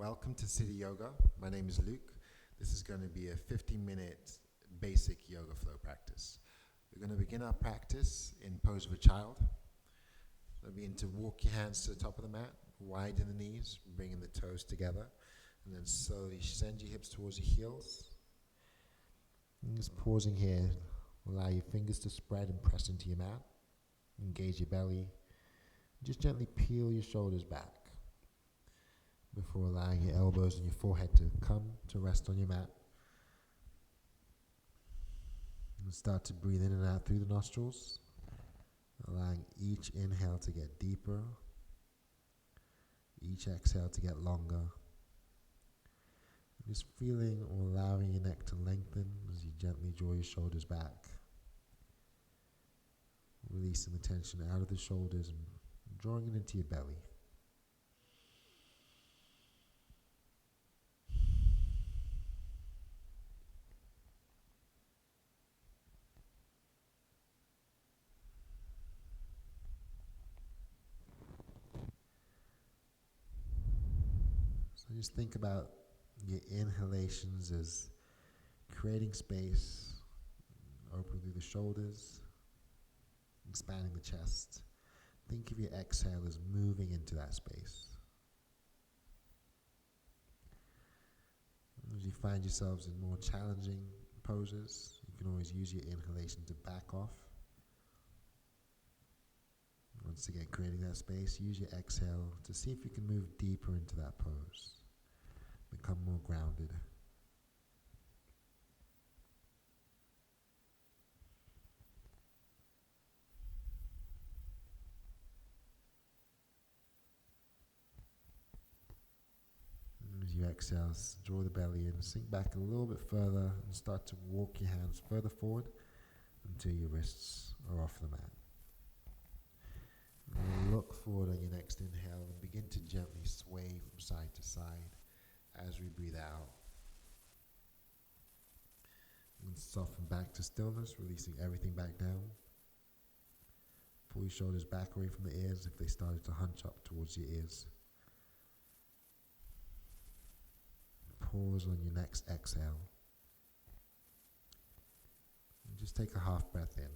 Welcome to City Yoga. My name is Luke. This is going to be a 15-minute basic yoga flow practice. We're going to begin our practice in pose of a child. So begin to walk your hands to the top of the mat, widen the knees, bringing the toes together, and then slowly send your hips towards your heels. And just pausing here, allow your fingers to spread and press into your mat. Engage your belly. Just gently peel your shoulders back before allowing your elbows and your forehead to come to rest on your mat. And start to breathe in and out through the nostrils, allowing each inhale to get deeper, each exhale to get longer. Just feeling or allowing your neck to lengthen as you gently draw your shoulders back, releasing the tension out of the shoulders and drawing it into your belly. So just think about your inhalations as creating space, opening through the shoulders, expanding the chest. Think of your exhale as moving into that space. As you find yourselves in more challenging poses, you can always use your inhalation to back off. Once again, creating that space, use your exhale to see if you can move deeper into that pose. Become more grounded. As you exhale, draw the belly in, sink back a little bit further and start to walk your hands further forward until your wrists are off the mat. And look forward on your next inhale and begin to gently sway from side to side as we breathe out. And soften back to stillness, releasing everything back down. Pull your shoulders back away from the ears if they started to hunch up towards your ears. Pause on your next exhale. And just take a half breath in.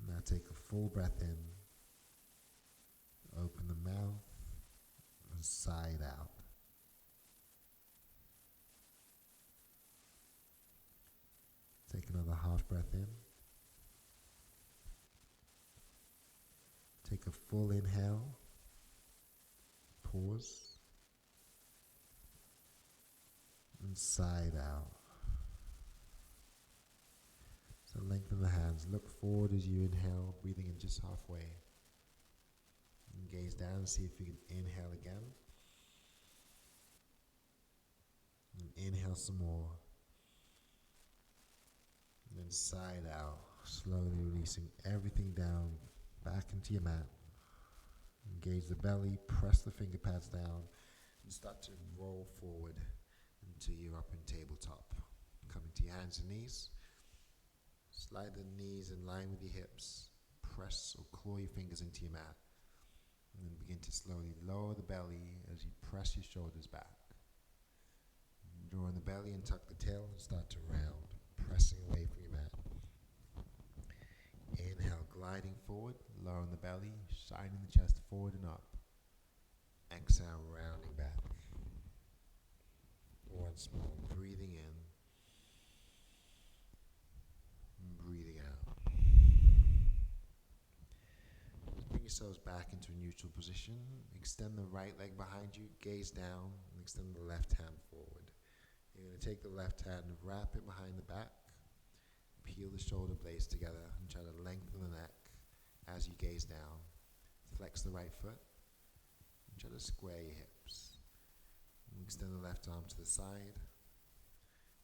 Now take a full breath in. Open the mouth and sigh it out. Take another half breath in. Take a full inhale. Pause. And sigh it out. So lengthen the hands. Look forward as you inhale, breathing in just halfway. And gaze down and see if you can inhale again. And inhale some more. And then sigh it out, slowly releasing everything down back into your mat. Engage the belly, press the finger pads down, and start to roll forward until you're up in tabletop. Coming to your hands and knees. Slide the knees in line with your hips. Press or claw your fingers into your mat. And then begin to slowly lower the belly as you press your shoulders back. Draw in the belly and tuck the tail and start to round, pressing away from your mat. Inhale, gliding forward, lowering the belly, shining the chest forward and up. Exhale, rounding back. Once more, breathing in, breathing out. Just bring yourselves back into a neutral position. Extend the right leg behind you, gaze down, and extend the left hand forward. You're going to take the left hand and wrap it behind the back. Peel the shoulder blades together and try to lengthen the neck as you gaze down. Flex the right foot and try to square your hips. And extend the left arm to the side.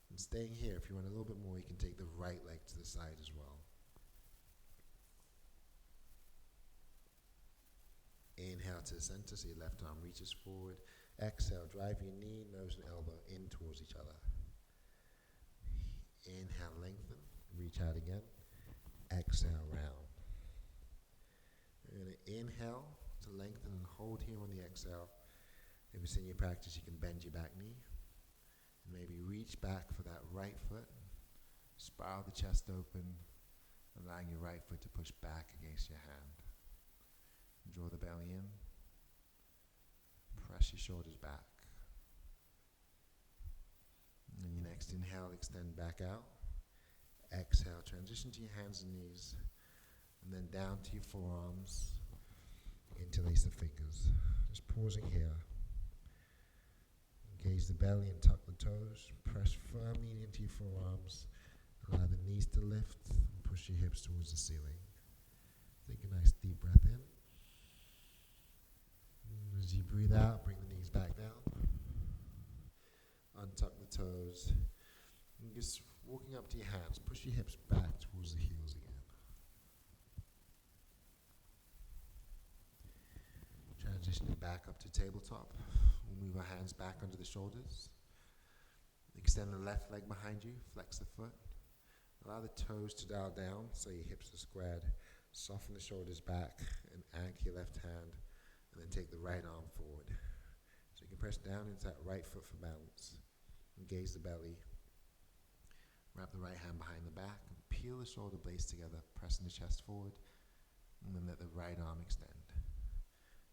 And staying here, if you want a little bit more, you can take the right leg to the side as well. Inhale to the center so your left arm reaches forward. Exhale, drive your knee, nose and elbow in towards each other. Inhale, lengthen. Reach out again. Exhale, round. You're going to inhale to lengthen and hold here on the exhale. If it's in your practice, you can bend your back knee. And maybe reach back for that right foot. Spiral the chest open, allowing your right foot to push back against your hand. Draw the belly in. Press your shoulders back. And then your next inhale, extend back out. Exhale, transition to your hands and knees. And then down to your forearms. Interlace the fingers. Just pausing here. Engage the belly and tuck the toes. Press firmly into your forearms. Allow the knees to lift and push your hips towards the ceiling. Take a nice deep breath in. And as you breathe out, bring the knees back down. Untuck the toes. And just walking up to your hands, push your hips back towards the heels again. Transitioning back up to tabletop. We'll move our hands back under the shoulders. Extend the left leg behind you, flex the foot. Allow the toes to dial down so your hips are squared. Soften the shoulders back and anchor your left hand, and then take the right arm forward. So you can press down into that right foot for balance. Engage the belly. Wrap the right hand behind the back and peel the shoulder blades together, pressing the chest forward, and then let the right arm extend.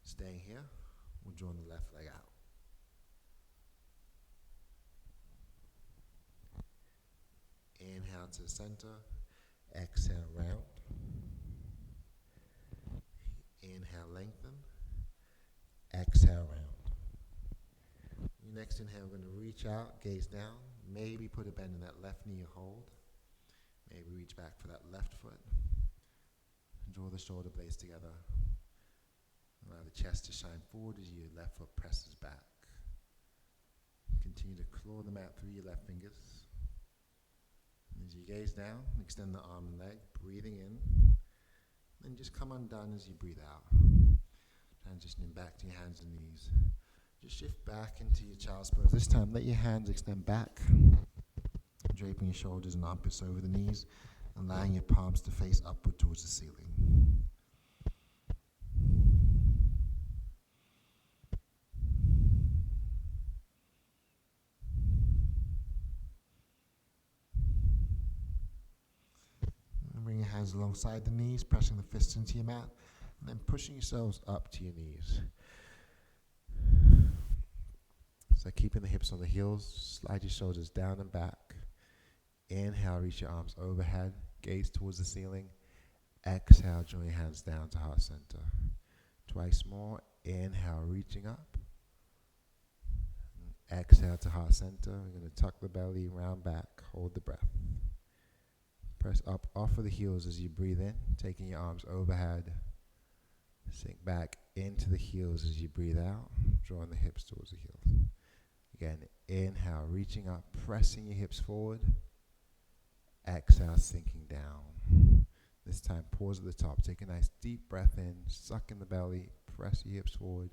Staying here, we'll draw the left leg out. Inhale to the center, exhale round. Inhale, lengthen. Exhale, round. Your next inhale, we're going to reach out, gaze down. Maybe put a bend in that left knee or hold. Maybe reach back for that left foot. Draw the shoulder blades together. Allow the chest to shine forward as your left foot presses back. Continue to claw the mat through your left fingers. And as you gaze down, extend the arm and leg, breathing in. Then just come undone as you breathe out. Transitioning back to your hands and knees. Just shift back into your child's pose. This time, let your hands extend back, draping your shoulders and armpits over the knees, allowing your palms to face upward towards the ceiling. And bring your hands alongside the knees, pressing the fists into your mat, and then pushing yourselves up to your knees. So keeping the hips on the heels, slide your shoulders down and back. Inhale, reach your arms overhead, gaze towards the ceiling. Exhale, draw your hands down to heart center. Twice more. Inhale, reaching up. Exhale to heart center. We're going to tuck the belly, round back, hold the breath. Press up off of the heels as you breathe in, taking your arms overhead. Sink back into the heels as you breathe out, drawing the hips towards the heels. Again, inhale, reaching up, pressing your hips forward. Exhale, sinking down. This time, pause at the top. Take a nice deep breath in, suck in the belly, press your hips forward.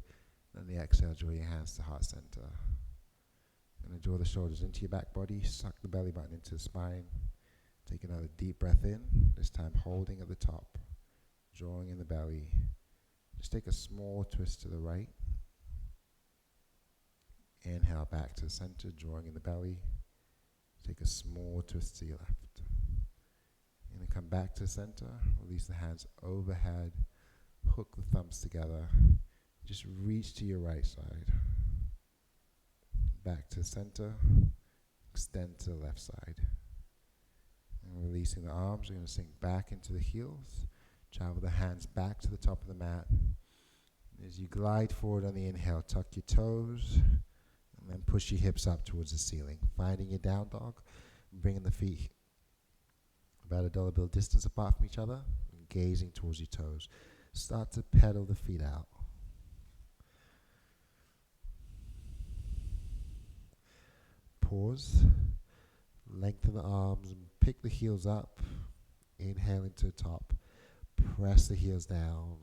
Then the exhale, draw your hands to heart center. Going to draw the shoulders into your back body, suck the belly button into the spine. Take another deep breath in, this time holding at the top, drawing in the belly. Just take a small twist to the right. Inhale back to the center, drawing in the belly. Take a small twist to your left. And then come back to the center, release the hands overhead, hook the thumbs together. Just reach to your right side. Back to the center, extend to the left side. And releasing the arms, we're going to sink back into the heels. Travel the hands back to the top of the mat. As you glide forward on the inhale, tuck your toes, and then push your hips up towards the ceiling. Finding your down dog, bringing the feet about a dollar bill distance apart from each other, and gazing towards your toes. Start to pedal the feet out. Pause. Lengthen the arms and pick the heels up. Inhale into the top. Press the heels down.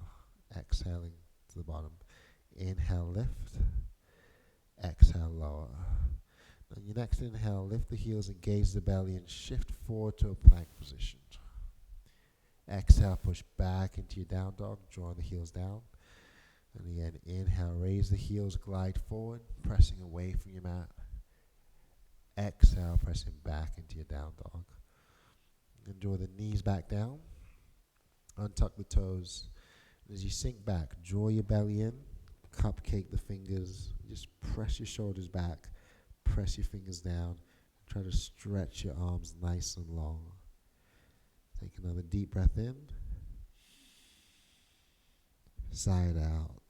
Exhaling to the bottom. Inhale, lift. Exhale, lower. On your next inhale, lift the heels, engage the belly, and shift forward to a plank position. Exhale, push back into your down dog, drawing the heels down. And again, Inhale, raise the heels, glide forward, pressing away from your mat. Exhale, pressing back into your down dog. And draw the knees back down. Untuck the toes. And as you sink back, draw your belly in, cupcake the fingers, just press your shoulders back, press your fingers down. Try to stretch your arms nice and long. Take another deep breath in. Sigh it out.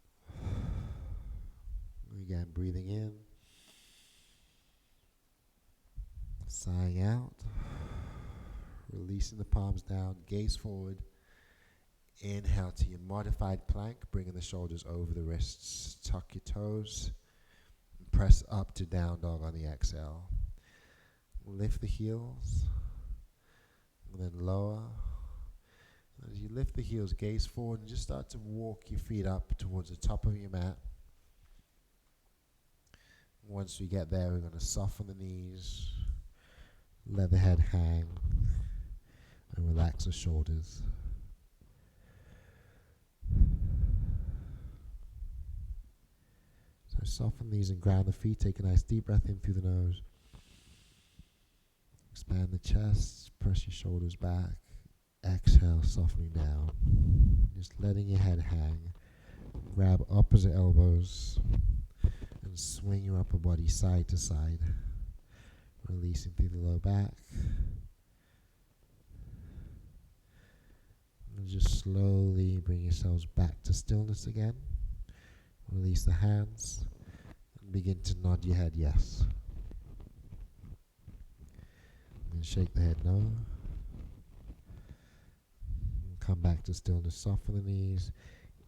Again, breathing in. Sighing out. Releasing the palms down, gaze forward. Inhale to your modified plank, bringing the shoulders over the wrists. Tuck your toes. And press up to down dog on the exhale. Lift the heels. And then lower. As you lift the heels, gaze forward and just start to walk your feet up towards the top of your mat. Once we get there, we're going to soften the knees, let the head hang, and relax the shoulders. So soften these and ground the feet. Take a nice deep breath in through the nose. Expand the chest, press your shoulders back. Exhale, softening down. Just letting your head hang. Grab opposite elbows and swing your upper body side to side. Releasing through the low back. And just slowly bring yourselves back to stillness again. Release the hands and begin to nod your head yes. And shake the head no. Come back to stillness, soften the knees.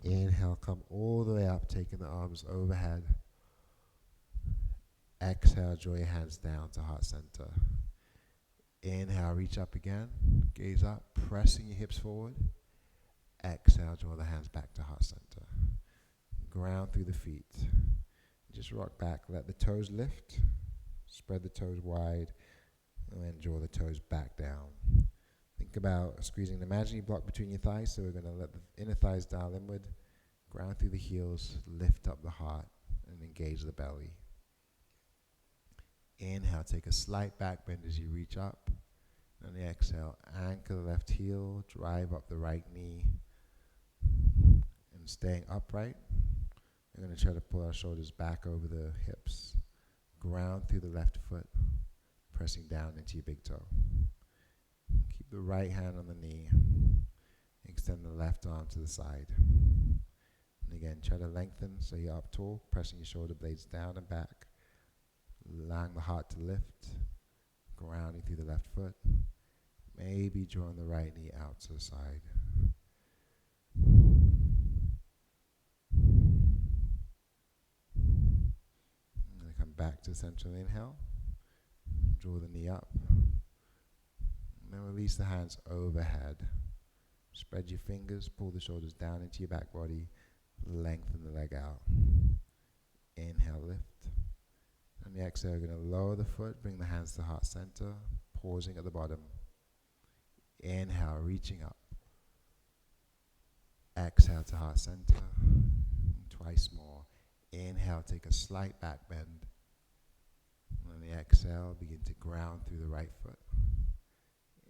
Inhale, come all the way up, taking the arms overhead. Exhale, draw your hands down to heart center. Inhale, reach up again, gaze up, pressing your hips forward. Exhale, draw the hands back to heart center. Ground through the feet. Just rock back, let the toes lift, spread the toes wide, and then draw the toes back down. Think about squeezing the imaginary block between your thighs, so we're going to let the inner thighs dial inward, ground through the heels, lift up the heart, and engage the belly. Inhale, take a slight back bend as you reach up. On the exhale, anchor the left heel, drive up the right knee, and staying upright. We're going to try to pull our shoulders back over the hips, ground through the left foot, pressing down into your big toe. Keep the right hand on the knee. Extend the left arm to the side. And again, try to lengthen so you're up tall, pressing your shoulder blades down and back. Allowing the heart to lift, grounding through the left foot. Maybe drawing the right knee out to the side. I'm going to come back to central inhale. Draw the knee up. And then release the hands overhead. Spread your fingers, pull the shoulders down into your back body, lengthen the leg out. Inhale, lift. On the exhale, we're going to lower the foot, bring the hands to heart center, pausing at the bottom. Inhale, reaching up. Exhale to heart center. Twice more. Inhale, take a slight back bend. On the exhale, begin to ground through the right foot.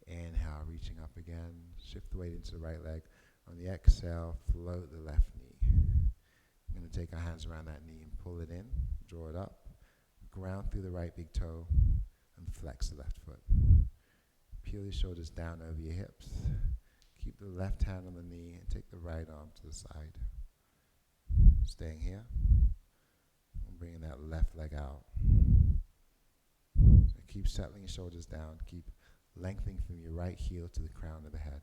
Inhale, reaching up again. Shift the weight into the right leg. On the exhale, float the left knee. I'm going to take our hands around that knee and pull it in, draw it up, ground through the right big toe, and flex the left foot. Peel your shoulders down over your hips. Keep the left hand on the knee and take the right arm to the side. Staying here. And bringing that left leg out. So keep settling your shoulders down. Keep lengthening from your right heel to the crown of the head.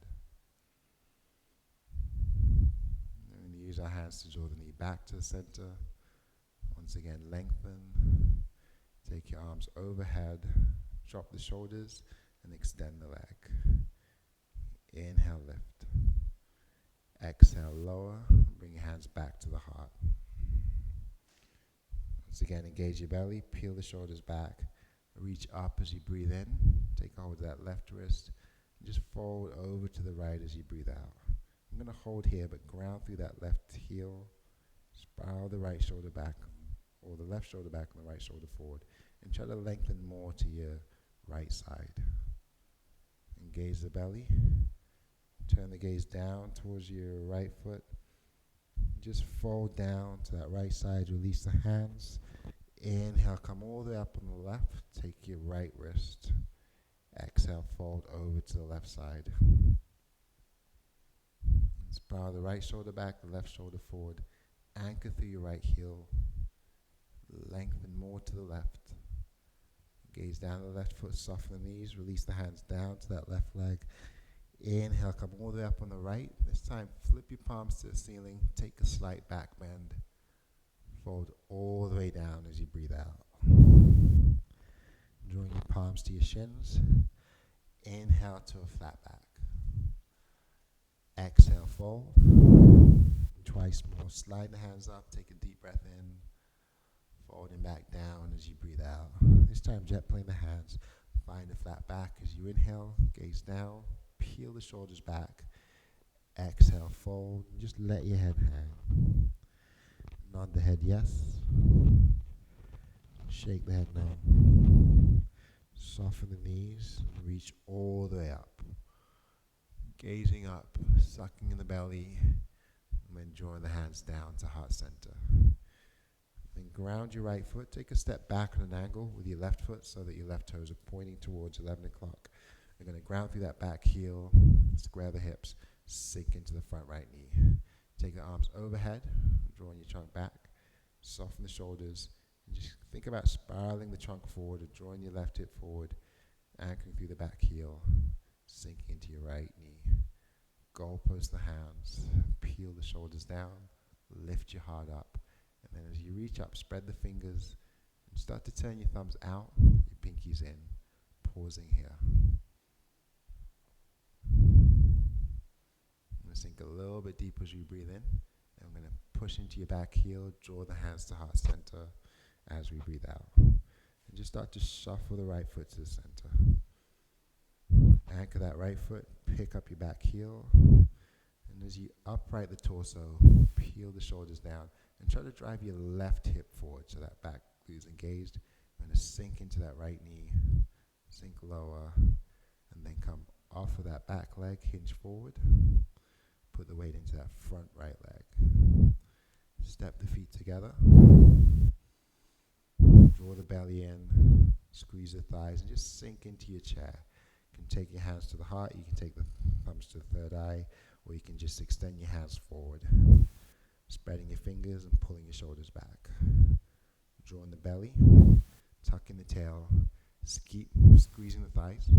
And we're going to use our hands to draw the knee back to the center. Once again, lengthen. Take your arms overhead. Drop the shoulders and extend the leg. Inhale, lift. Exhale, lower. Bring your hands back to the heart. Once again, engage your belly. Peel the shoulders back. Reach up as you breathe in. Take hold of that left wrist. And just fold over to the right as you breathe out. I'm going to hold here, but ground through that left heel. Spiral the right shoulder back, or the left shoulder back and the right shoulder forward. And try to lengthen more to your right side. Engage the belly. Turn the gaze down towards your right foot. Just fold down to that right side. Release the hands. Inhale, come all the way up on the left. Take your right wrist. Exhale, fold over to the left side. Spiral the right shoulder back, the left shoulder forward. Anchor through your right heel. Lengthen more to the left. Gaze down to the left foot, soften the knees. Release the hands down to that left leg. Inhale, come all the way up on the right. This time, flip your palms to the ceiling. Take a slight back bend. Fold all the way down as you breathe out. Drawing your palms to your shins. Inhale to a flat back. Exhale, fold. Twice more. Slide the hands up. Take a deep breath in. Folding back down as you breathe out. This time, jet plane the hands. Find a flat back as you inhale. Gaze down. Peel the shoulders back. Exhale, fold. Just let your head hang. Nod the head yes. Shake the head no. Soften the knees and reach all the way up. Gazing up, sucking in the belly, and then drawing the hands down to heart center. Then ground your right foot. Take a step back on an angle with your left foot so that your left toes are pointing towards 11 o'clock. You're going to ground through that back heel, square the hips, sink into the front right knee. Take the arms overhead, drawing your trunk back, soften the shoulders, and just think about spiraling the trunk forward or drawing your left hip forward, anchoring through the back heel, sinking into your right knee. Goalpost the hands, peel the shoulders down, lift your heart up, and then as you reach up, spread the fingers, and start to turn your thumbs out, your pinkies in, pausing here. Sink a little bit deeper as you breathe in. And I'm going to push into your back heel, draw the hands to heart center as we breathe out. And just start to shuffle the right foot to the center. Anchor that right foot, pick up your back heel. And as you upright the torso, peel the shoulders down and try to drive your left hip forward so that back glute is engaged. I'm going to sink into that right knee, sink lower, and then come off of that back leg, hinge forward. Put the weight into that front right leg. Step the feet together. Draw the belly in. Squeeze the thighs and just sink into your chair. You can take your hands to the heart. You can take the thumbs to the third eye. Or you can just extend your hands forward. Spreading your fingers and pulling your shoulders back. Drawing the belly. Tucking the tail. Keep squeezing the thighs.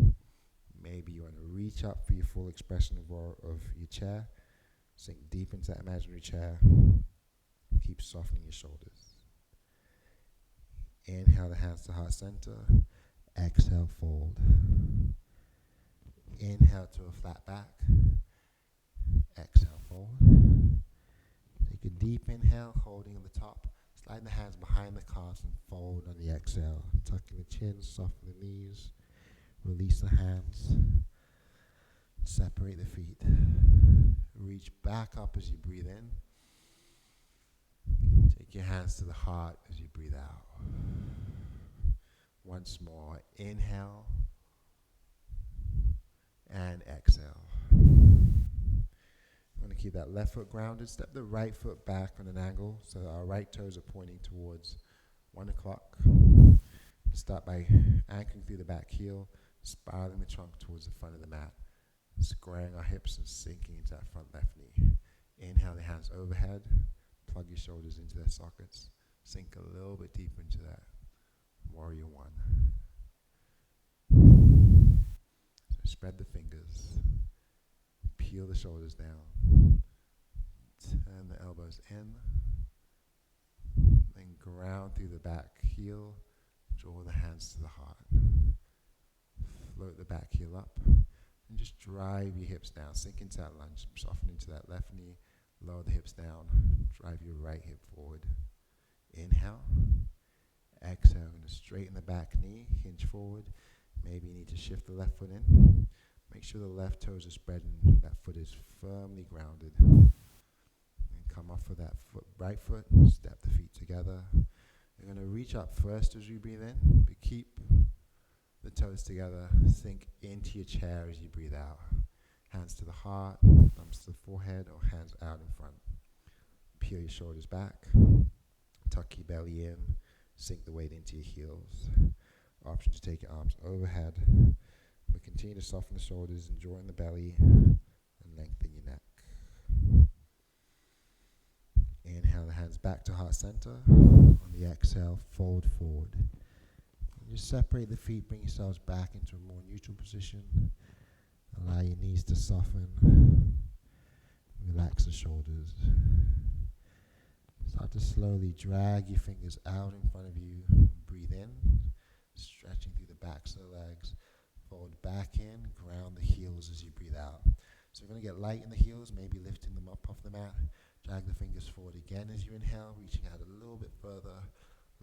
Maybe you want to reach up for your full expression of your chair. Sink deep into that imaginary chair. Keep softening your shoulders. Inhale the hands to heart center. Exhale, fold. Inhale to a flat back. Exhale, fold. Take a deep inhale, holding on the top. Slide the hands behind the calves and fold on the exhale. Tucking the chin, soften the knees. Release the hands. Separate the feet. Reach back up as you breathe in. Take your hands to the heart as you breathe out. Once more, inhale and exhale. I'm going to keep that left foot grounded. Step the right foot back on an angle so that our right toes are pointing towards 1 o'clock. Start by anchoring through the back heel, spiraling the trunk towards the front of the mat, squaring our hips and sinking into that front left knee. Inhale the hands overhead, plug your shoulders into their sockets, sink a little bit deeper into that warrior one. So spread the fingers, peel the shoulders down, turn the elbows in, then ground through the back heel, draw the hands to the heart. Float the back heel up and just drive your hips down. Sink into that lunge, soften into that left knee, lower the hips down, drive your right hip forward. Inhale. Exhale, going to straighten the back knee, hinge forward. Maybe you need to shift the left foot in. Make sure the left toes are spread and that foot is firmly grounded. And Come off of that right foot, step the feet together. You're going to reach up first as you breathe in, but keep the toes together. Sink into your chair as you breathe out. Hands to the heart, thumbs to the forehead, or hands out in front. Peel your shoulders back. Tuck your belly in. Sink the weight into your heels. Option to take your arms overhead. But continue to soften the shoulders, enjoying the belly, and lengthen your neck. Inhale the hands back to heart center. On the exhale, fold forward. And just separate the feet, bring yourselves back into a more neutral position. Allow your knees to soften. Relax the shoulders. Start to slowly drag your fingers out in front of you. Breathe in, stretching through the backs of the legs. Fold back in, ground the heels as you breathe out. So we're going to get light in the heels, maybe lifting them up off the mat. Drag the fingers forward again as you inhale, reaching out a little bit further,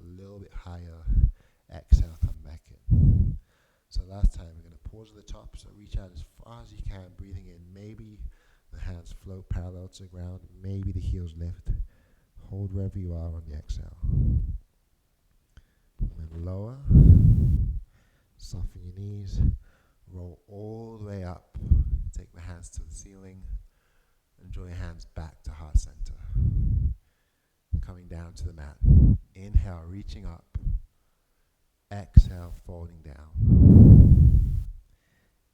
a little bit higher. Exhale, come back in. So last time, we're going to pause at the top, so reach out as far as you can, breathing in. Maybe the hands float parallel to the ground, maybe the heels lift. Hold wherever you are on the exhale. And then lower, soften your knees, roll all the way up. Take the hands to the ceiling, and draw your hands back to heart center. Coming down to the mat. Inhale, reaching up. Exhale, folding down.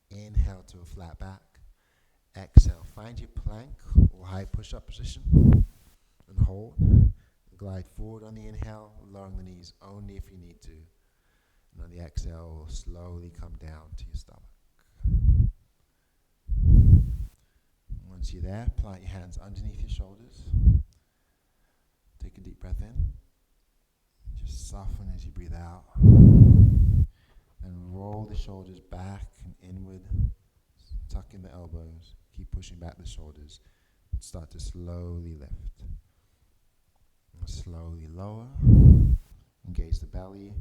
Inhale to a flat back. Exhale, find your plank or high push-up position and hold. Glide forward on the inhale, lowering the knees only if you need to. And on the exhale, slowly come down to your stomach. Once you're there, plant your hands underneath your shoulders. Take a deep breath in. Just soften as you breathe out. And roll the shoulders back and inward. Tuck in the elbows. Keep pushing back the shoulders. Start to slowly lift. And slowly lower. Engage the belly.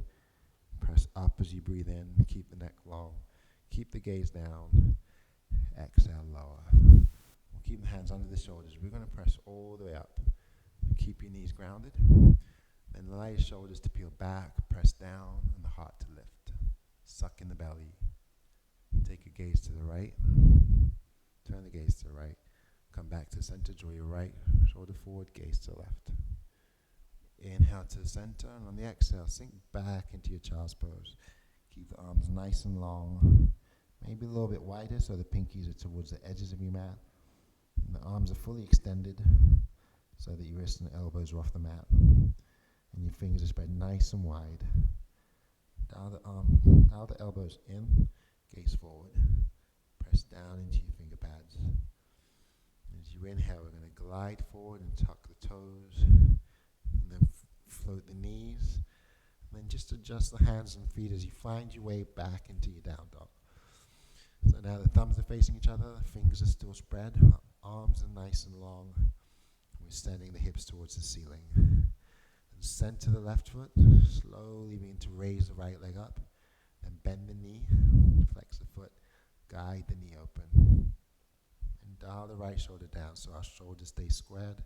Press up as you breathe in. Keep the neck long. Keep the gaze down. Exhale, lower. We'll keep the hands under the shoulders. We're going to press all the way up. Keep your knees grounded. Then allow your shoulders to peel back, press down, and the heart to lift. Suck in the belly. Take a gaze to the right. Turn the gaze to the right. Come back to the center. Draw your right shoulder forward, gaze to the left. Inhale to the center, and on the exhale, sink back into your child's pose. Keep the arms nice and long. Maybe a little bit wider so the pinkies are towards the edges of your mat. And the arms are fully extended so that your wrists and elbows are off the mat. And your fingers are spread nice and wide. Dial the elbows in, gaze forward. Press down into your finger pads. As you inhale, we're going to glide forward and tuck the toes. And then float the knees. And then just adjust the hands and feet as you find your way back into your down dog. So now the thumbs are facing each other, the fingers are still spread, arms are nice and long. We're extending the hips towards the ceiling. And center the left foot, slowly begin to raise the right leg up. Then bend the knee, flex the foot, guide the knee open. And dial the right shoulder down so our shoulders stay squared.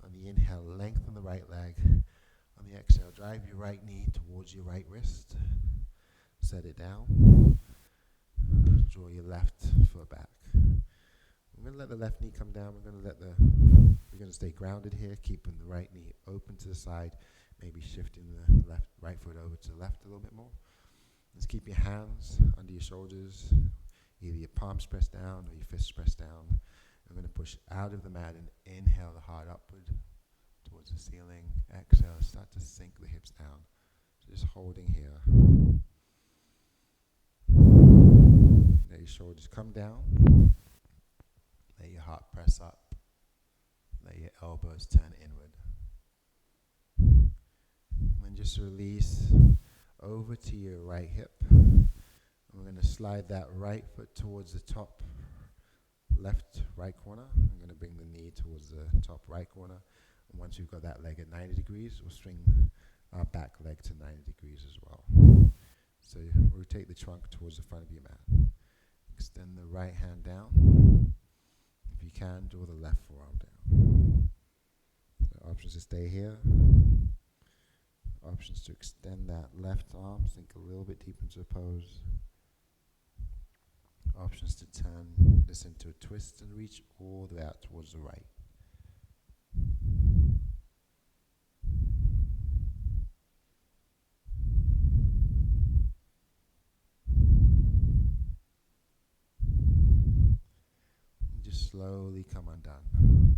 On the inhale, lengthen the right leg. On the exhale, drive your right knee towards your right wrist. Set it down. Draw your left foot back. We're going to let the left knee come down. We're going to stay grounded here, keeping the right knee open to the side, maybe shifting the right foot over to the left a little bit more. Let's keep your hands under your shoulders, either your palms pressed down or your fists pressed down. We're going to push out of the mat and inhale the heart upward towards the ceiling. Exhale, start to sink the hips down. So just holding here. Let your shoulders come down. Let your heart press up. Let your elbows turn inward. And then just release over to your right hip. And we're going to slide that right foot towards the top left right corner. I'm going to bring the knee towards the top right corner. And once we've got that leg at 90 degrees, we'll swing our back leg to 90 degrees as well. So rotate the trunk towards the front of your mat. Extend the right hand down. If you can, draw the left forearm down. Options to stay here. Options to extend that left arm, sink a little bit deep into a pose. Options to turn this into a twist and reach all the way out towards the right. Just slowly come undone.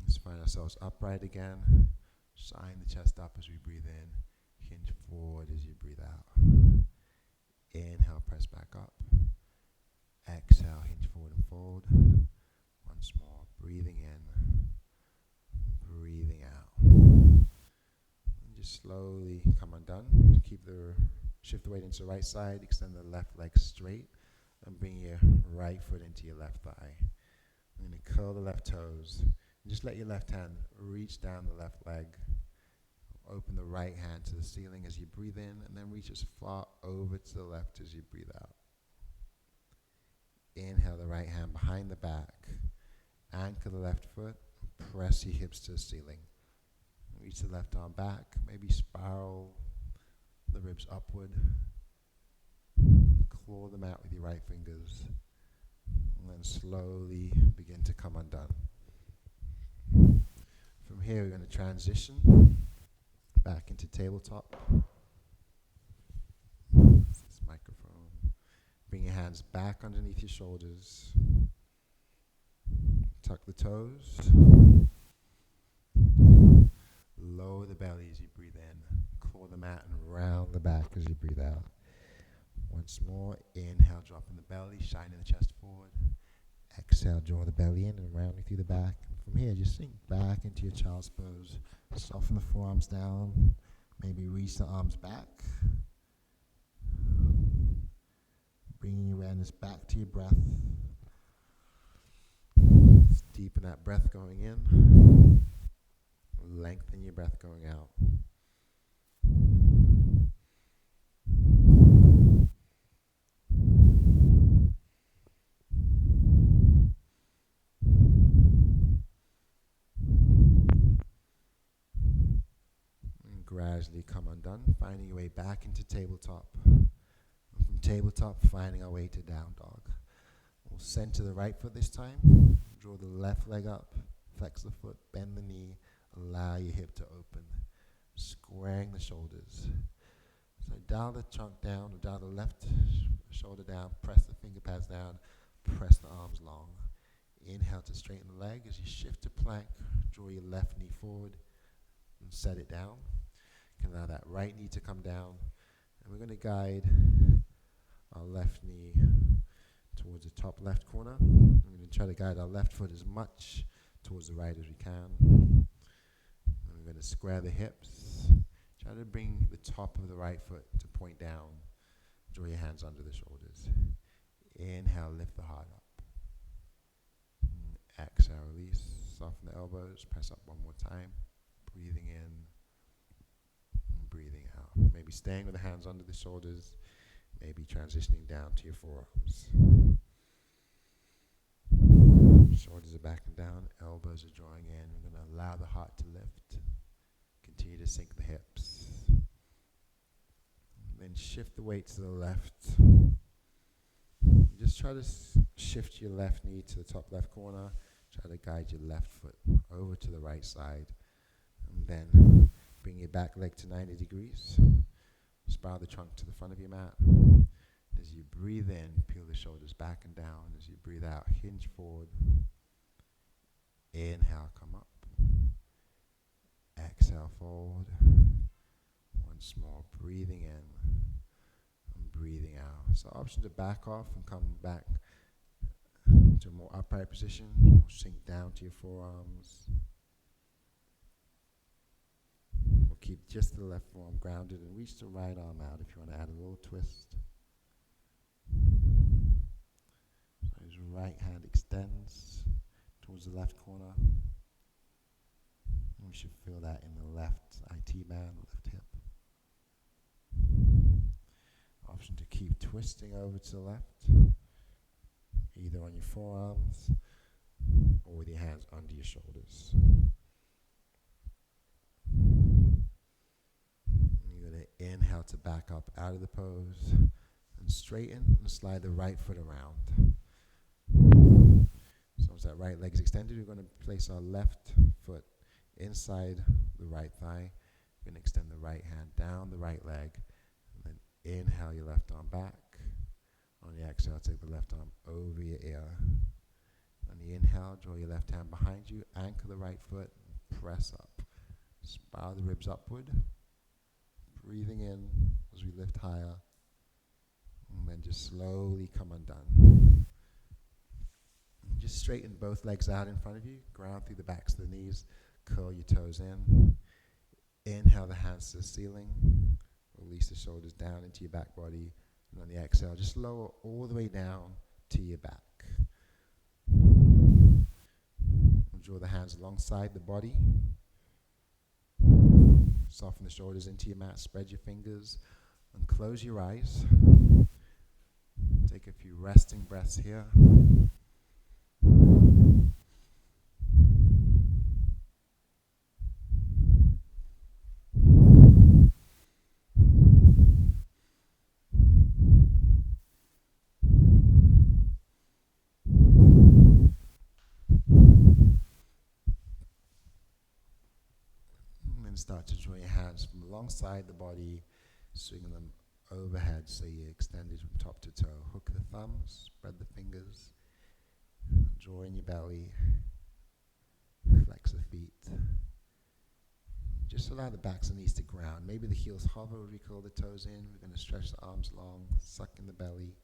Let's find ourselves upright again. Shine the chest up as we breathe in. Hinge forward as you breathe out. Inhale, press back up. Exhale, hinge forward and fold. Once more, breathing in, breathing out. And just slowly come undone. Shift the weight into the right side, extend the left leg straight, and bring your right foot into your left thigh. I'm going to curl the left toes. And just let your left hand reach down the left leg. Open the right hand to the ceiling as you breathe in, and then reach as far over to the left as you breathe out. Inhale the right hand behind the back. Anchor the left foot. Press your hips to the ceiling. Reach the left arm back. Maybe spiral the ribs upward. Claw them out with your right fingers. And then slowly begin to come undone. From here, we're going to transition back into tabletop. This microphone. Bring your hands back underneath your shoulders. Tuck the toes. Lower the belly as you breathe in. Claw the mat and round the back as you breathe out. Once more, inhale, dropping the belly, shining the chest forward. Exhale, draw the belly in and rounding through the back. From here, just sink back into your child's pose. Soften the forearms down. Maybe reach the arms back. Bringing your awareness back to your breath. Deepen that breath going in. Lengthen your breath going out. And gradually come undone, finding your way back into tabletop. And from tabletop, finding our way to down dog. We'll center the right foot this time. Draw the left leg up, flex the foot, bend the knee, allow your hip to open, squaring the shoulders. So dial the trunk down, or dial the left shoulder down, press the finger pads down, press the arms long. Inhale to straighten the leg as you shift to plank, draw your left knee forward and set it down. You can allow that right knee to come down, and we're going to guide our left knee towards the top left corner. We're going to try to guide our left foot as much towards the right as we can. And we're going to square the hips. Try to bring the top of the right foot to point down. Draw your hands under the shoulders. Inhale, lift the heart up. And exhale, release. Soften the elbows. Press up one more time. Breathing in and breathing out. Maybe staying with the hands under the shoulders. Maybe transitioning down to your forearms. Shoulders are back and down, elbows are drawing in. We're going to allow the heart to lift. Continue to sink the hips. And then shift the weight to the left. Just try to shift your left knee to the top left corner. Try to guide your left foot over to the right side. And then bring your back leg to 90 degrees. Spiral the trunk to the front of your mat. As you breathe in, peel the shoulders back and down. As you breathe out, hinge forward. Inhale, come up. Exhale, fold. Once more, breathing in and breathing out. So option to back off and come back to a more upright position. Sink down to your forearms. We'll keep just the left forearm grounded and reach the right arm out if you want to add a little twist. So his right hand extends towards the left corner. And we should feel that in the left IT band, left hip. Option to keep twisting over to the left, either on your forearms or with your hands under your shoulders. Inhale to back up out of the pose and straighten and slide the right foot around. So as that right leg is extended, we're going to place our left foot inside the right thigh. We're going to extend the right hand down the right leg. And then inhale your left arm back. On the exhale, take the left arm over your ear. On the inhale, draw your left hand behind you, anchor the right foot, and press up. Spiral the ribs upward. Breathing in as we lift higher. And then just slowly come undone. Just straighten both legs out in front of you. Ground through the backs of the knees. Curl your toes in. Inhale the hands to the ceiling. Release the shoulders down into your back body. And on the exhale, just lower all the way down to your back. Draw the hands alongside the body. Soften the shoulders into your mat. Spread your fingers and close your eyes. Take a few resting breaths here. Start to draw your hands from alongside the body, swinging them overhead so you're extended from top to toe. Hook the thumbs, spread the fingers, draw in your belly, flex the feet. Just allow the backs and knees to ground. Maybe the heels hover as we curl the toes in. We're going to stretch the arms long, suck in the belly,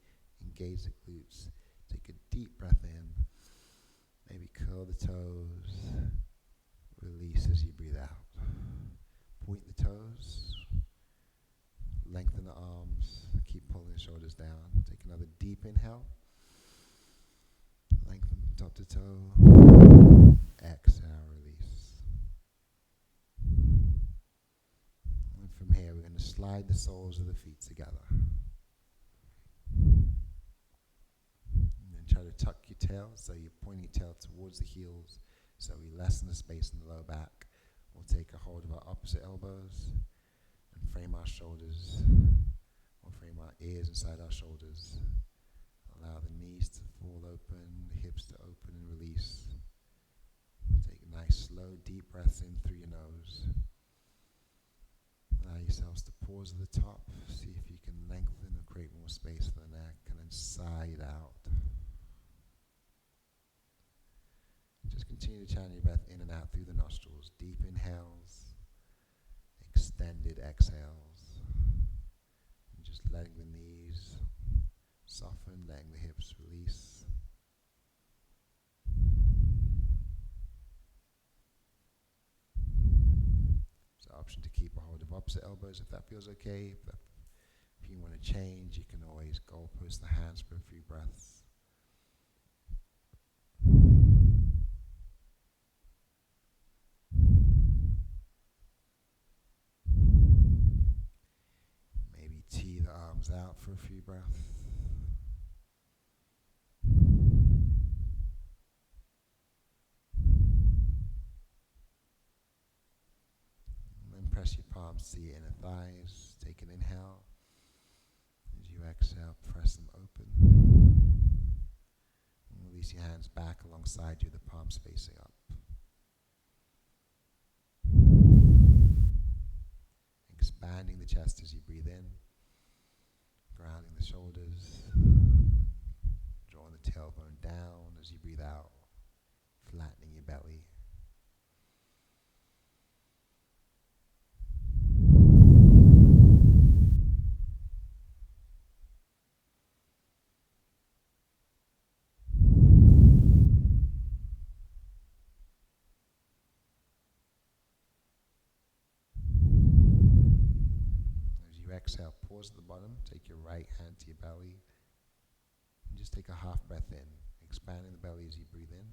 engage the glutes. Take a deep breath in. Maybe curl the toes, release as you breathe out. Point the toes, lengthen the arms, keep pulling the shoulders down. Take another deep inhale, lengthen from top to toe, exhale, release. And from here we're going to slide the soles of the feet together. And then try to tuck your tail, so you're pointing your tail towards the heels, so we lessen the space in the low back. We'll take a hold of our opposite elbows and frame our shoulders. We'll frame our ears inside our shoulders. Allow the knees to fall open, the hips to open and release. Take nice, slow, deep breaths in through your nose. Allow yourselves to pause at the top. See if you can lengthen or create more space for the neck, and then sigh it out. Just continue to channel your breath in and out through the nostrils. Deep inhales, extended exhales. And just letting the knees soften, letting the hips release. It's an option to keep a hold of opposite elbows if that feels okay. But if you want to change, you can always goalpost the hands for a few breaths. Tee the arms out for a few breaths. And then press your palms to your inner thighs. Take an inhale. As you exhale, press them open. And release your hands back alongside you, the palms facing up. Expanding the chest as you breathe in. Grounding the shoulders, drawing the tailbone down as you breathe out, flattening your belly. Exhale, pause at the bottom, take your right hand to your belly, and just take a half breath in, expanding the belly as you breathe in,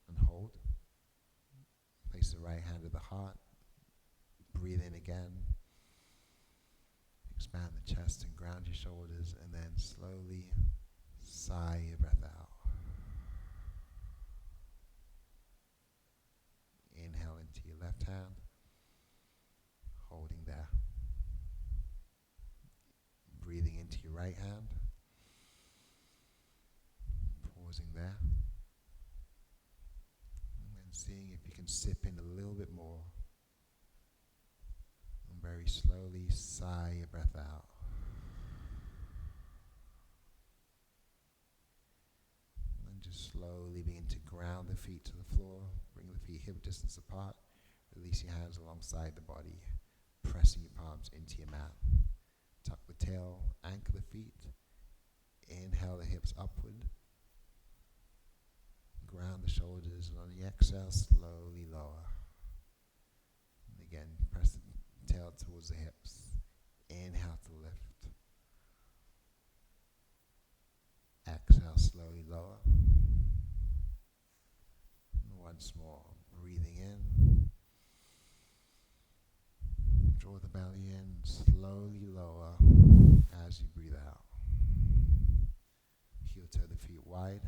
and hold. Place the right hand to the heart, breathe in again, expand the chest and ground your shoulders, and then slowly sigh your breath out. Inhale into your left hand, holding there. right hand. Pausing there. And then seeing if you can sip in a little bit more. And very slowly sigh your breath out. And just slowly begin to ground the feet to the floor. Bring the feet hip distance apart. Release your hands alongside the body. Pressing your palms into your mat. Tuck the tail, anchor the feet. Inhale the hips upward. Ground the shoulders, and on the exhale, slowly lower. And again, press the tail towards the hips. Inhale to lift. Exhale, slowly lower. And once more, breathing in. Draw the belly in, slowly lower as you breathe out. Heel toe the feet wide,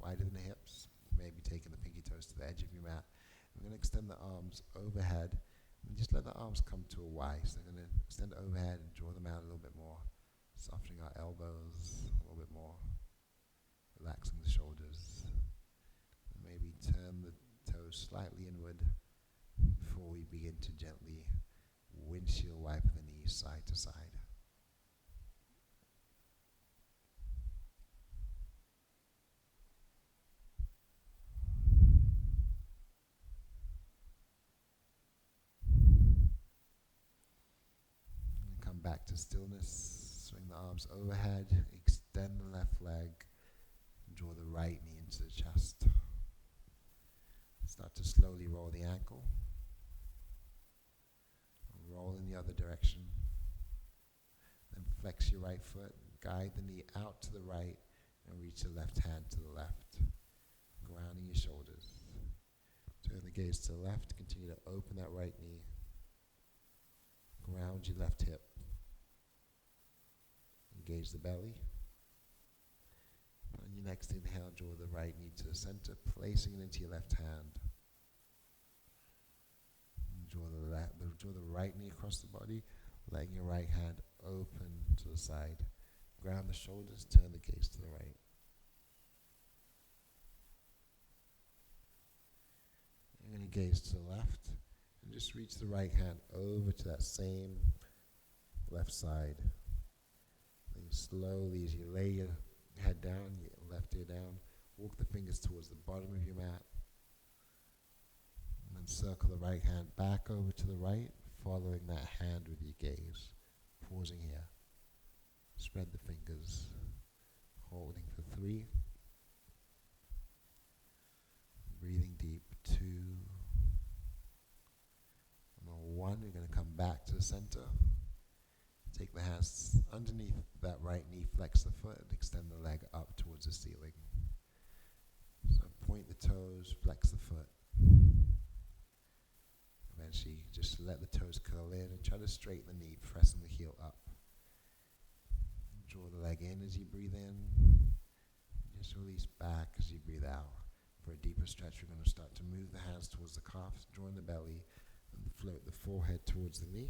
wider than the hips. Maybe taking the pinky toes to the edge of your mat. We're going to extend the arms overhead and just let the arms come to a Y. So we're going to extend overhead and draw them out a little bit more, softening our elbows a little bit more, relaxing the shoulders. And maybe turn the toes slightly inward before we begin to gently windshield wipe the knees side to side. And come back to stillness. Swing the arms overhead. Extend the left leg. Draw the right knee into the chest. Start to slowly roll the ankle. Roll in the other direction. Then flex your right foot, guide the knee out to the right, and reach the left hand to the left. Grounding your shoulders. Turn the gaze to the left, continue to open that right knee. Ground your left hip. Engage the belly. On your next inhale, draw the right knee to the center, placing it into your left hand. Draw the right knee across the body, letting your right hand open to the side. Ground the shoulders, turn the gaze to the right. You're going to gaze to the left and just reach the right hand over to that same left side. Then slowly, as you lay your head down, your left ear down, walk the fingers towards the bottom of your mat. And then circle the right hand back over to the right, following that hand with your gaze. Pausing here. Spread the fingers. Holding for 3. Breathing deep. 2. And on 1, you're going to come back to the center. Take the hands underneath that right knee, flex the foot, and extend the leg up towards the ceiling. So point the toes, flex the foot. Eventually, just let the toes curl in and try to straighten the knee, pressing the heel up. Draw the leg in as you breathe in. Just release back as you breathe out. For a deeper stretch, we're going to start to move the hands towards the calves, drawing the belly, and float the forehead towards the knee.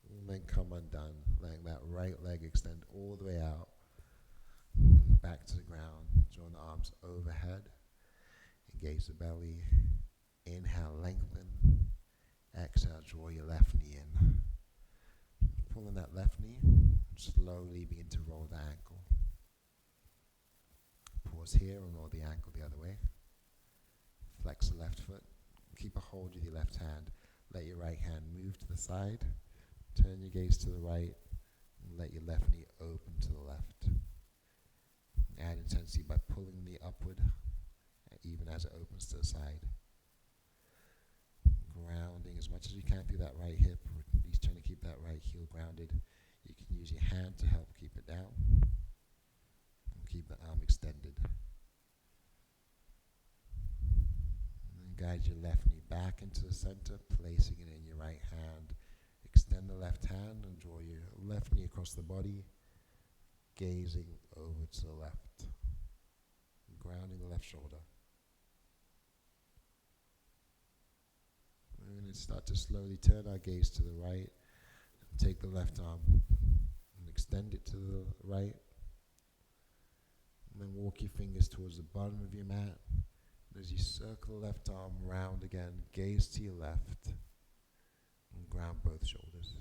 And then come undone, letting that right leg extend all the way out, back to the ground, drawing the arms overhead. Engage the belly. Inhale, lengthen. Exhale, draw your left knee in. Pull in that left knee, and slowly begin to roll the ankle. Pause here and roll the ankle the other way. Flex the left foot. Keep a hold with your left hand. Let your right hand move to the side. Turn your gaze to the right, and let your left knee open to the left. Add intensity by pulling the knee upward, even as it opens to the side. Grounding as much as you can through that right hip, or at least trying to keep that right heel grounded. You can use your hand to help keep it down, and keep the arm extended. And then guide your left knee back into the center, placing it in your right hand. Extend the left hand and draw your left knee across the body, gazing over to the left, grounding the left shoulder. We're going to start to slowly turn our gaze to the right and take the left arm extend it to the right. And then walk your fingers towards the bottom of your mat. As you circle the left arm round again, gaze to your left, and ground both shoulders.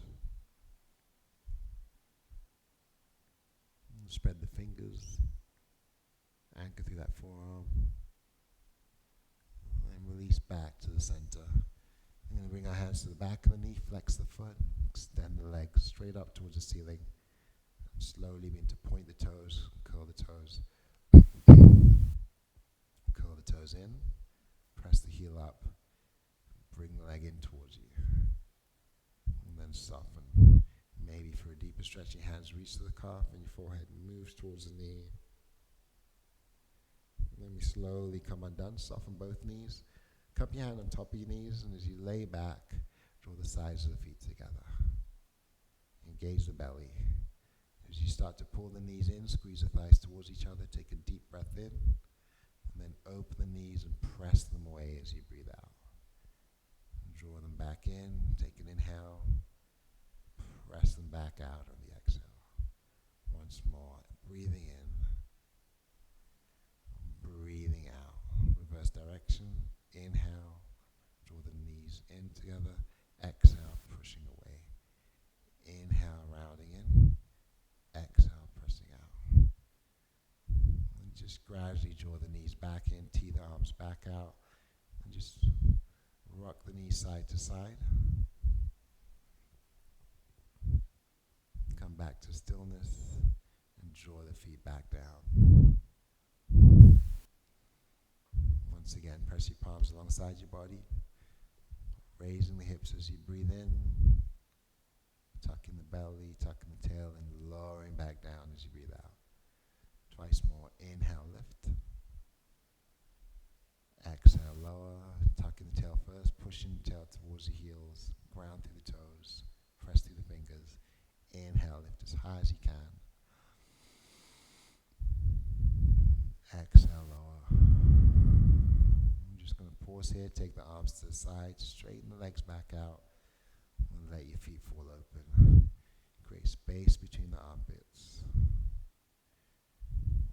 And spread the fingers, anchor through that forearm, and release back to the center. I'm going to bring our hands to the back of the knee, flex the foot, extend the leg straight up towards the ceiling, and slowly begin to point the toes, curl the toes. Curl the toes in, press the heel up, bring the leg in towards you, and then soften. Maybe for a deeper stretch, your hands reach to the calf and your forehead moves towards the knee. And then we slowly come undone, soften both knees. Cup your hand on top of your knees, and as you lay back, draw the sides of the feet together. Engage the belly. As you start to pull the knees in, squeeze the thighs towards each other, take a deep breath in. And then open the knees and press them away as you breathe out. And draw them back in, take an inhale, press them back out on the exhale. Once more, breathing in, breathing out. Reverse direction, inhale, draw the knees in together, exhale, pushing away. Inhale, rounding in, exhale, pressing out. And just gradually draw the knees back in, tee the arms back out, and just rock the knees side to side. Come back to stillness and draw the feet back down. Once again, press your palms alongside your body, raising the hips as you breathe in, tucking the belly, tucking the tail, and lowering back down as you breathe out. Twice more. Inhale, lift. Exhale, lower. Tucking the tail first, pushing the tail towards the heels, ground through the toes, press through the fingers. Inhale, lift as high as you can. Exhale, lower. I'm just going to pause here, take the arms to the side, straighten the legs back out, and let your feet fall open. Create space between the armpits.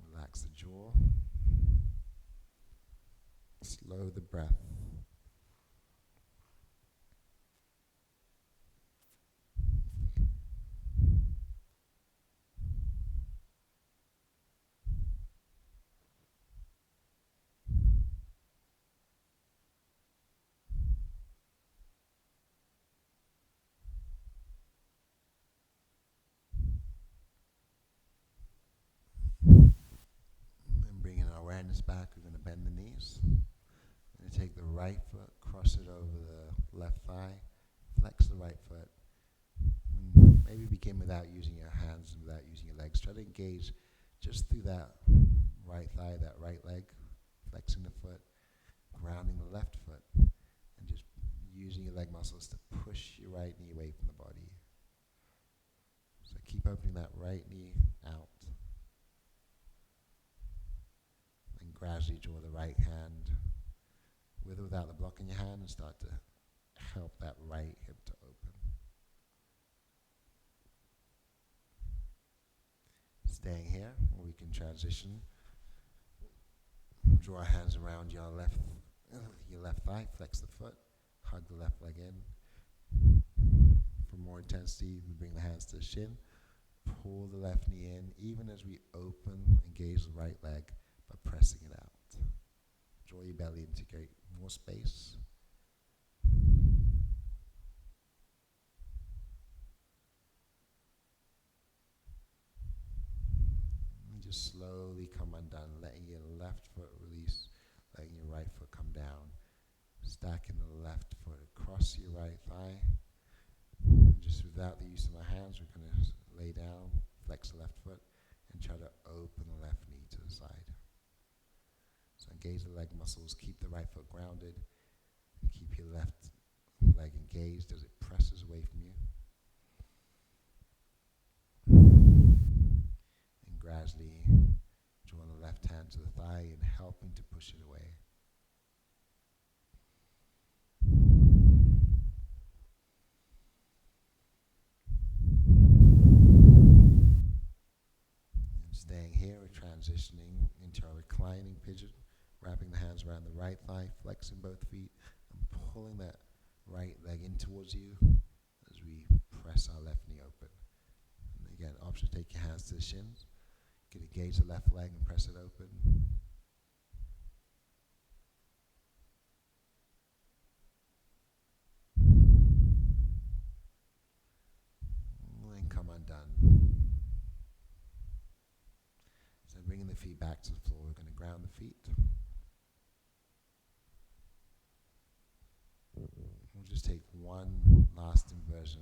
Relax the jaw. Slow the breath. And bringing our awareness back, we're going to bend the knees. We're going to take the right foot, cross it over the left thigh, flex the right foot. And maybe begin without using your hands and without using your legs. Try to engage just through that right thigh, that right leg, flexing the foot, grounding the left foot, and just using your leg muscles to push your right knee away from the body. So keep opening that right knee out. And gradually draw the right hand with or without the block in your hand and start to help that right hip to open. Staying here, or we can transition. Draw our hands around your left thigh, flex the foot, hug the left leg in. For more intensity, we bring the hands to the shin, pull the left knee in, even as we open, engage the right leg by pressing it out. Draw your belly in to create more space. And just slowly come undone, letting your left foot release, letting your right foot come down. Stacking the left foot across your right thigh. Just without the use of my hands, we're going to lay down, flex the left foot, and try to open the left knee to the side. So engage the leg muscles, keep the right foot grounded, and keep your left leg engaged as it presses away from you. And gradually drawing the left hand to the thigh and helping to push it away. transitioning into our reclining pigeon, wrapping the hands around the right thigh, flexing both feet, and pulling that right leg in towards you as we press our left knee open. And again, option, take your hands to the shins. Get engage the left leg and press it open. And then come undone. So bringing the feet back to the floor, we're going to ground the feet. We'll just take one last inversion.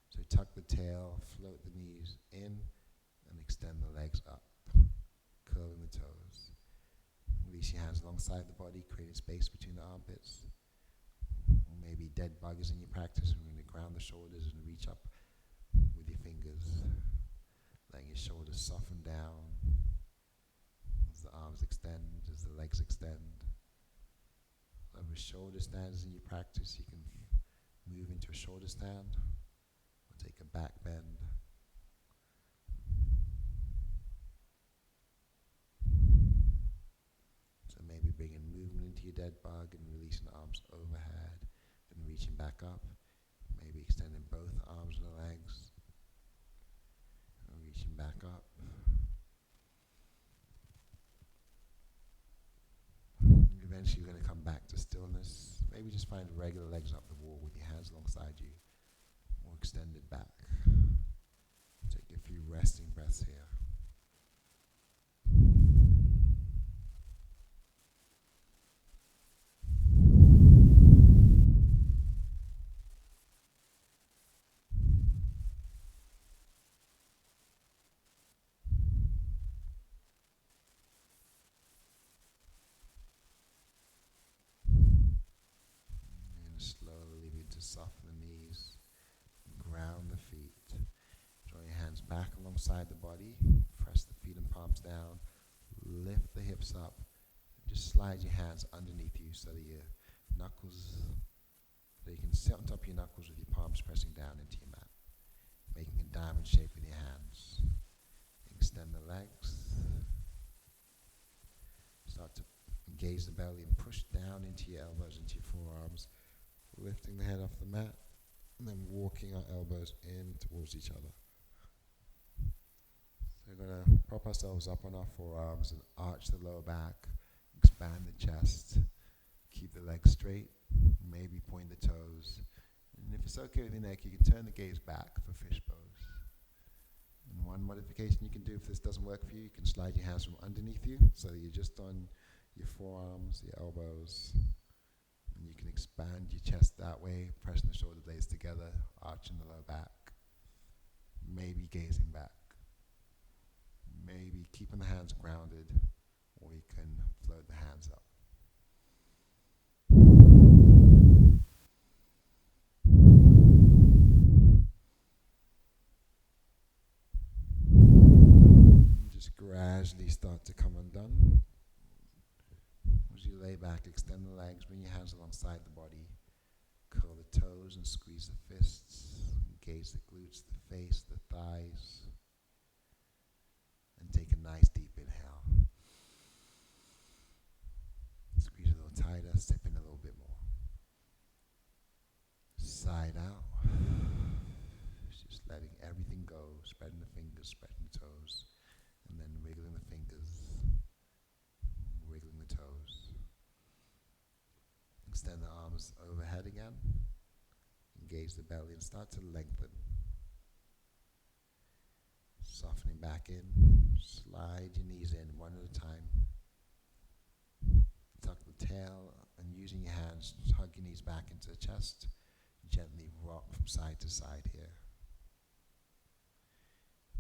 So tuck the tail, float the knees in, and extend the legs up, curling the toes. Release your hands alongside the body, creating space between the armpits. Or maybe dead bug is in your practice, and we're going to ground the shoulders and reach up with your fingers, letting your shoulders soften down as the arms extend, as the legs extend. So with shoulder stands in your practice, you can move into a shoulder stand or take a back bend. So maybe bringing movement into your dead bug and releasing the arms overhead and reaching back up. Maybe extending both arms and the legs and reaching back up. Eventually you're going to come back to stillness. Maybe just find regular legs up the wall with your hands alongside you or extended back. Take a few resting breaths here. Slowly begin to soften the knees, ground the feet. Draw your hands back alongside the body, press the feet and palms down, lift the hips up, and just slide your hands underneath you so that your knuckles, so you can sit on top of your knuckles with your palms pressing down into your mat, making a diamond shape with your hands. Extend the legs. Start to engage the belly and push down into your elbows, into your forearms, lifting the head off the mat, and then walking our elbows in towards each other. So we're going to prop ourselves up on our forearms and arch the lower back, expand the chest, keep the legs straight, maybe point the toes. And if it's okay with your neck, you can turn the gaze back for fish pose. And one modification you can do if this doesn't work for you, you can slide your hands from underneath you so that you're just on your forearms, your elbows. And you can expand your chest that way, pressing the shoulder blades together, arching the lower back, maybe gazing back, maybe keeping the hands grounded, or you can float the hands up. And just gradually start to come undone. As you lay back, extend the legs, bring your hands alongside the body, curl the toes and squeeze the fists, engage the glutes, the face, the thighs, and take a nice deep inhale. Squeeze a little tighter, step in a little bit more. Side out, just letting everything go, spreading the fingers, spreading the toes, and then wiggling the fingers, wiggling the toes. Extend the arms overhead again. Engage the belly and start to lengthen. Softening back in. Slide your knees in one at a time. Tuck the tail and using your hands, hug your knees back into the chest. Gently rock from side to side here.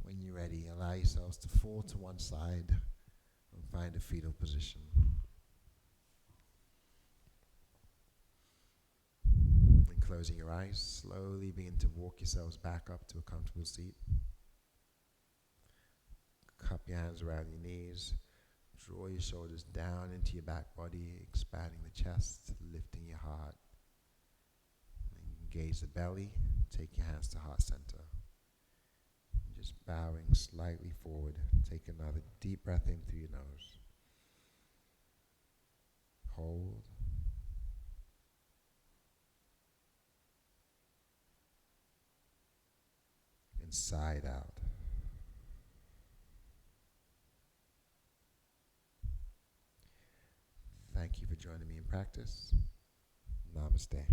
When you're ready, allow yourselves to fall to one side and find a fetal position. Closing your eyes, slowly begin to walk yourselves back up to a comfortable seat. Cup your hands around your knees. Draw your shoulders down into your back body, expanding the chest, lifting your heart. Engage the belly. Take your hands to heart center. And Just bowing slightly forward. Take another deep breath in through your nose. Hold. And side out. Thank you for joining me in practice. Namaste.